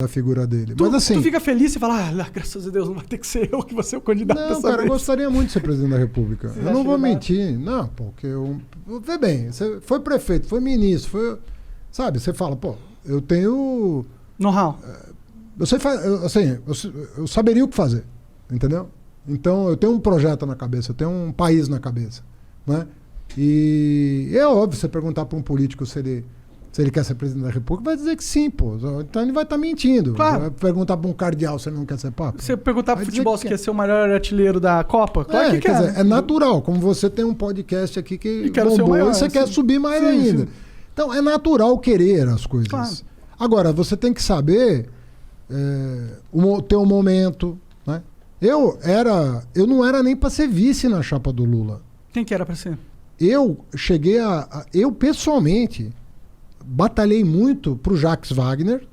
da figura dele. Mas assim... Tu fica feliz e fala, graças a Deus, não vai ter que ser eu que vou ser o candidato Não, dessa cara, vez. eu gostaria muito de ser presidente da República. Você Eu não acha vou legal? mentir. Não, porque eu... Vê bem, você foi prefeito, foi ministro, foi... Sabe, você fala, pô, eu tenho... Know-how. Eu sei, eu saberia o que fazer, entendeu? Então, eu tenho um projeto na cabeça, eu tenho um país na cabeça, né? E é óbvio, você perguntar para um político se ele quer ser presidente da República, vai dizer que sim, pô. Então ele vai estar mentindo. Claro. Vai perguntar para um cardeal se ele não quer ser papa. Você perguntar pro Vai dizer futebol que se quer. quer ser o maior artilheiro da Copa? Claro que Quer quer. dizer, é natural, como você tem um podcast aqui que E quero ser o bombou, maior, e você quer sim. subir mais Sim, ainda. sim. Então, é natural querer as coisas. Claro. Agora, você tem que saber ter um momento, né? Eu não era nem para ser vice na chapa do Lula. Quem que era pra ser? Eu cheguei eu pessoalmente batalhei muito pro Jacques Wagner,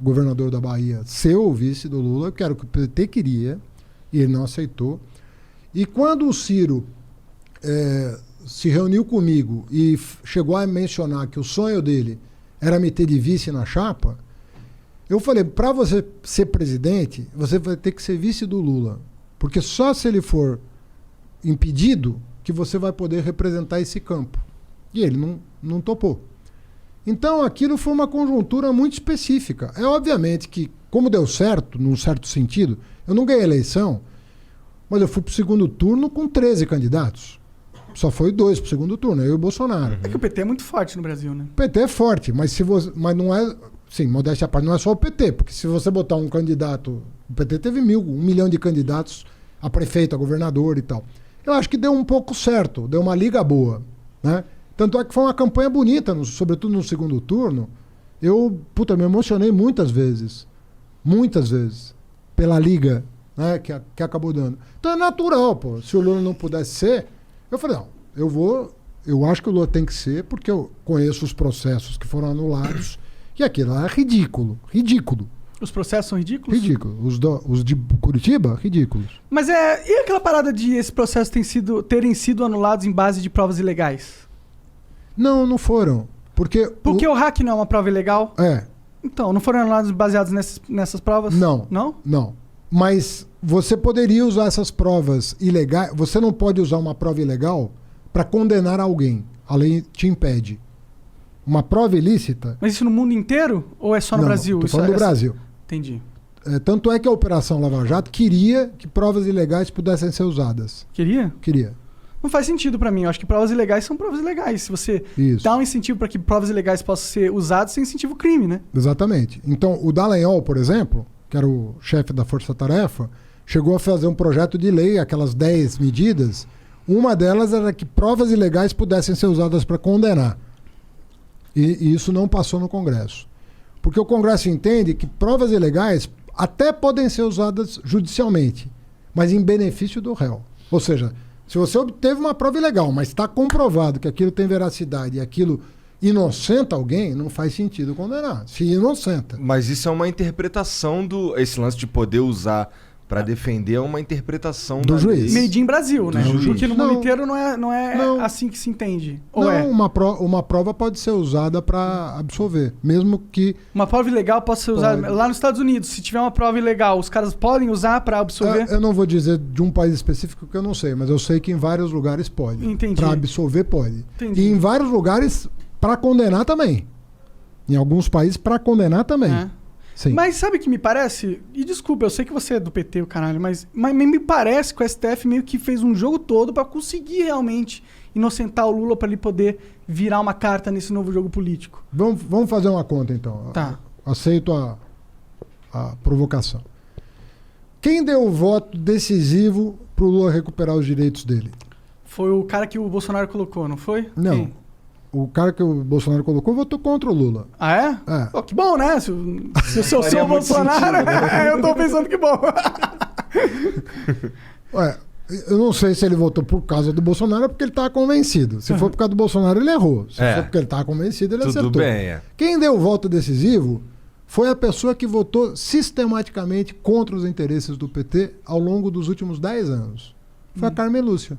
governador da Bahia, ser o vice do Lula, que era o que o PT queria, e ele não aceitou. E quando o Ciro se reuniu comigo e chegou a mencionar que o sonho dele era me ter de vice na chapa, eu falei, para você ser presidente, você vai ter que ser vice do Lula, porque só se ele for impedido que você vai poder representar esse campo. E ele não topou. Então aquilo foi uma conjuntura muito específica. É obviamente que, como deu certo, num certo sentido, eu não ganhei a eleição, mas eu fui pro segundo turno com 13 candidatos. Só foi 2 pro segundo turno, eu e o Bolsonaro. É que o PT é muito forte no Brasil, né? O PT é forte, mas não é... Sim, modéstia à parte, não é só o PT, porque se você botar um candidato... O PT teve 1 milhão de candidatos a prefeito, a governador e tal. Eu acho que deu um pouco certo, deu uma liga boa, né? Tanto é que foi uma campanha bonita, sobretudo no segundo turno. Eu me emocionei muitas vezes, pela liga, né, que acabou dando. Então é natural, pô. Se o Lula não pudesse ser, eu falei, não, eu acho que o Lula tem que ser, porque eu conheço os processos que foram anulados, e aquilo lá é ridículo. Os processos são ridículos? Ridículo. Os de Curitiba, ridículos. Mas e aquela parada de esses processos terem sido anulados em base de provas ilegais? Não foram. Porque o hack não é uma prova ilegal? É. Então, não foram anulados baseados nessas provas? Não. Não? Não. Mas você poderia usar essas provas ilegais. Você não pode usar uma prova ilegal para condenar alguém. A lei te impede. Uma prova ilícita... Mas isso no mundo inteiro? Ou é só no Brasil? Estou falando do Brasil. Entendi. Tanto é que a Operação Lava Jato queria que provas ilegais pudessem ser usadas. Queria? Queria. Não faz sentido pra mim. Eu acho que provas ilegais são provas ilegais. Se você dá um incentivo para que provas ilegais possam ser usadas, você incentiva o crime, né? Exatamente. Então, o Dallagnol, por exemplo, que era o chefe da Força Tarefa, chegou a fazer um projeto de lei, aquelas 10 medidas. Uma delas era que provas ilegais pudessem ser usadas para condenar. E isso não passou no Congresso. Porque o Congresso entende que provas ilegais até podem ser usadas judicialmente, mas em benefício do réu. Ou seja, se você obteve uma prova ilegal, mas está comprovado que aquilo tem veracidade e aquilo inocenta alguém, não faz sentido condenar. Se inocenta. Mas isso é uma interpretação esse lance de poder usar para defender é uma interpretação do juiz. Made in Brasil, né? Juiz. Porque no mundo inteiro não é assim que se entende. Ou é? Uma prova pode ser usada para absolver, mesmo que... Uma prova ilegal pode ser usada... Lá nos Estados Unidos, se tiver uma prova ilegal, os caras podem usar para absolver? Eu não vou dizer de um país específico que eu não sei, mas eu sei que em vários lugares pode. Entendi. Para absolver pode. Entendi. E em vários lugares para condenar também. Em alguns países para condenar também. Sim. Mas sabe o que me parece? E desculpa, eu sei que você é do PT, o caralho, mas me parece que o STF meio que fez um jogo todo pra conseguir realmente inocentar o Lula pra ele poder virar uma carta nesse novo jogo político. Vamos fazer uma conta, então. Tá. Aceito a provocação. Quem deu o voto decisivo pro Lula recuperar os direitos dele? Foi o cara que o Bolsonaro colocou, não foi? Não. Quem? O cara que o Bolsonaro colocou votou contra o Lula. Ah, é? É. Pô, que bom, né? Se eu sou o Bolsonaro, eu tô pensando que bom. Eu não sei se ele votou por causa do Bolsonaro ou porque ele estava convencido. Se for por causa do Bolsonaro, ele errou. Se for porque ele estava convencido, ele acertou. Tudo bem, Quem deu o voto decisivo foi a pessoa que votou sistematicamente contra os interesses do PT ao longo dos últimos 10 anos. Foi a Carmen Lúcia.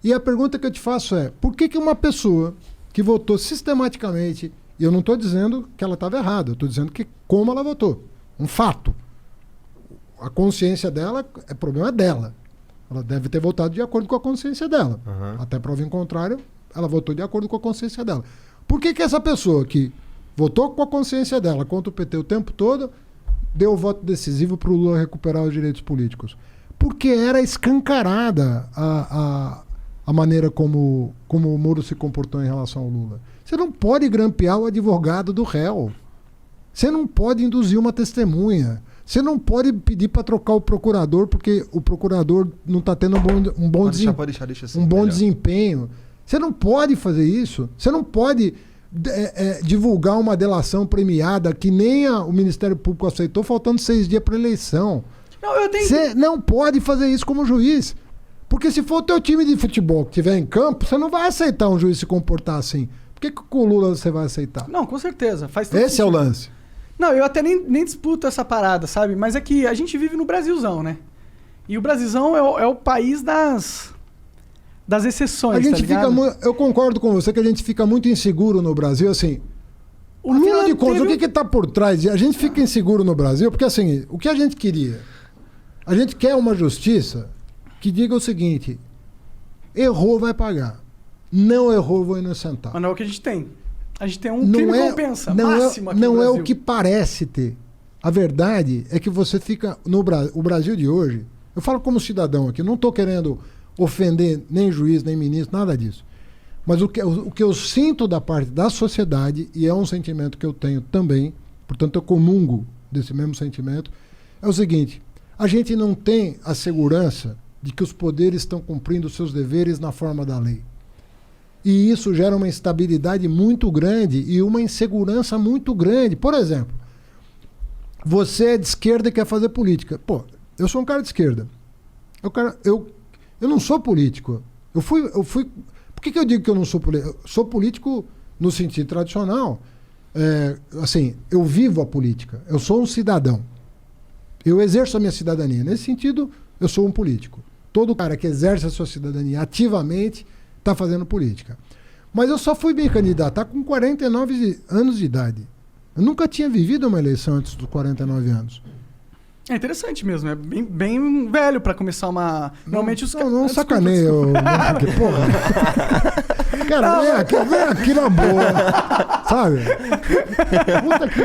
E a pergunta que eu te faço é, por que uma pessoa que votou sistematicamente E eu não estou dizendo que ela estava errada, eu estou dizendo que como ela votou. Um fato. A consciência dela é problema dela. Ela deve ter votado de acordo com a consciência dela. Uhum. Até prova em contrário, ela votou de acordo com a consciência dela. Por que essa pessoa que votou com a consciência dela contra o PT o tempo todo deu o voto decisivo para o Lula recuperar os direitos políticos? Porque era escancarada a maneira como o Moro se comportou em relação ao Lula. Você não pode grampear o advogado do réu. Você não pode induzir uma testemunha. Você não pode pedir para trocar o procurador porque o procurador não está tendo um bom desempenho. Você não pode fazer isso. Você não pode divulgar uma delação premiada que nem o Ministério Público aceitou, faltando 6 dias para a eleição. Você não pode fazer isso como juiz. Porque se for o teu time de futebol que estiver em campo, você não vai aceitar um juiz se comportar assim. Por que com o Lula você vai aceitar? Não, com certeza. Esse é o lance. Não, eu até nem disputo essa parada, sabe? Mas é que a gente vive no Brasilzão, né? E o Brasilzão é o país das exceções, a gente tá ligado? eu concordo com você que a gente fica muito inseguro no Brasil, assim. Afinal de contas, o que está por trás? A gente fica inseguro no Brasil porque, assim, o que a gente queria? A gente quer uma justiça que diga o seguinte: errou, vai pagar. Não errou, vou inocentar. Mas não é o que a gente tem. A gente tem um crime compensa máximo aqui no Não é Brasil. o que parece ter. A verdade é que você fica... O Brasil de hoje... Eu falo como cidadão aqui, não estou querendo ofender nem juiz, nem ministro, nada disso. Mas o que eu sinto da parte da sociedade, e é um sentimento que eu tenho também, portanto eu comungo desse mesmo sentimento, é o seguinte: a gente não tem a segurança de que os poderes estão cumprindo seus deveres na forma da lei. E isso gera uma instabilidade muito grande e uma insegurança muito grande. Por exemplo, você é de esquerda e quer fazer política. Pô, eu sou um cara de esquerda. Eu não sou político. Eu fui. Por que eu digo que eu não sou político? Eu sou político no sentido tradicional. Assim, eu vivo a política. Eu sou um cidadão. Eu exerço a minha cidadania. Nesse sentido, eu sou um político. Todo cara que exerce a sua cidadania ativamente está fazendo política. Mas eu só fui me candidatar com 49 anos de idade. Eu nunca tinha vivido uma eleição antes dos 49 anos. É interessante mesmo, é bem velho pra começar uma... Normalmente os caras... Não sacaneia, porra. Cara, vem aqui na boa. Sabe? Puta que...